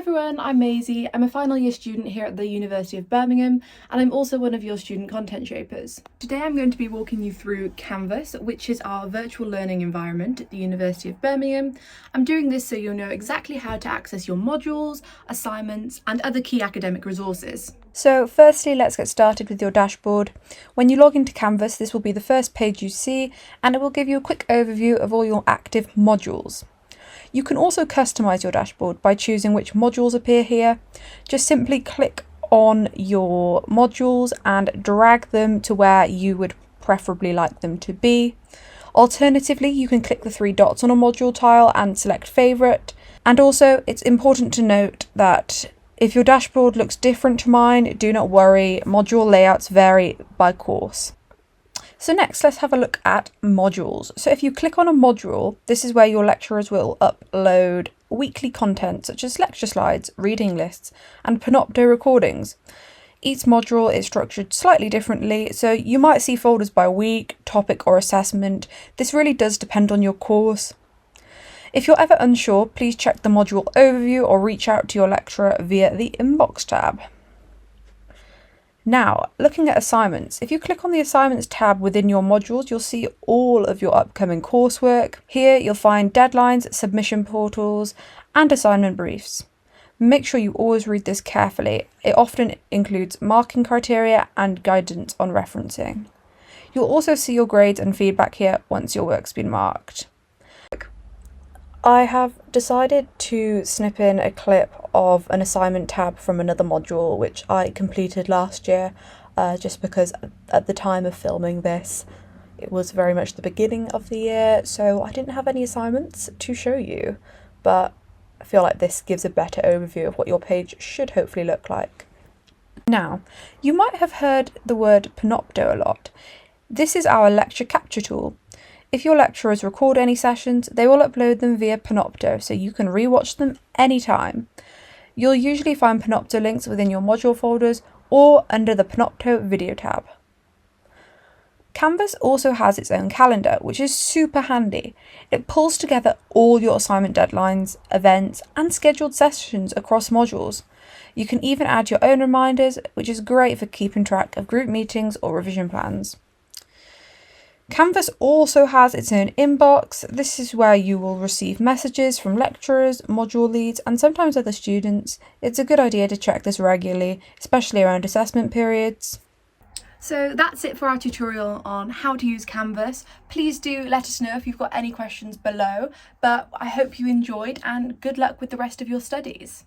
everyone, I'm Maisie. I'm a final year student here at the University of Birmingham, and I'm also one of your student content shapers. Today I'm going to be walking you through Canvas, which is our virtual learning environment at the University of Birmingham. I'm doing this so you'll know exactly how to access your modules, assignments, and other key academic resources. So firstly, let's get started with your dashboard. When you log into Canvas, this will be the first page you see, and it will give you a quick overview of all your active modules. You can also customize your dashboard by choosing which modules appear here. Just simply click on your modules and drag them to where you would preferably like them to be. Alternatively, you can click the three dots on a module tile and select favorite. And also, it's important to note that if your dashboard looks different to mine, do not worry, module layouts vary by course. So next, let's have a look at modules. So if you click on a module, this is where your lecturers will upload weekly content such as lecture slides, reading lists, and Panopto recordings. Each module is structured slightly differently, so you might see folders by week, topic, or assessment. This really does depend on your course. If you're ever unsure, please check the module overview or reach out to your lecturer via the inbox tab. Now, looking at assignments, if you click on the assignments tab within your modules, you'll see all of your upcoming coursework. Here you'll find deadlines, submission portals, and assignment briefs. Make sure you always read this carefully. It often includes marking criteria and guidance on referencing. You'll also see your grades and feedback here once your work's been marked. I have decided to snip in a clip of an assignment tab from another module which I completed last year, just because at the time of filming this it was very much the beginning of the year, so I didn't have any assignments to show you, but I feel like this gives a better overview of what your page should hopefully look like. Now, you might have heard the word Panopto a lot. This is our lecture capture tool. If your lecturers record any sessions, they will upload them via Panopto, so you can rewatch them anytime. You'll usually find Panopto links within your module folders or under the Panopto video tab. Canvas also has its own calendar, which is super handy. It pulls together all your assignment deadlines, events, and scheduled sessions across modules. You can even add your own reminders, which is great for keeping track of group meetings or revision plans. Canvas also has its own inbox. This is where you will receive messages from lecturers, module leads, and sometimes other students. It's a good idea to check this regularly, especially around assessment periods. So that's it for our tutorial on how to use Canvas. Please do let us know if you've got any questions below, but I hope you enjoyed and good luck with the rest of your studies.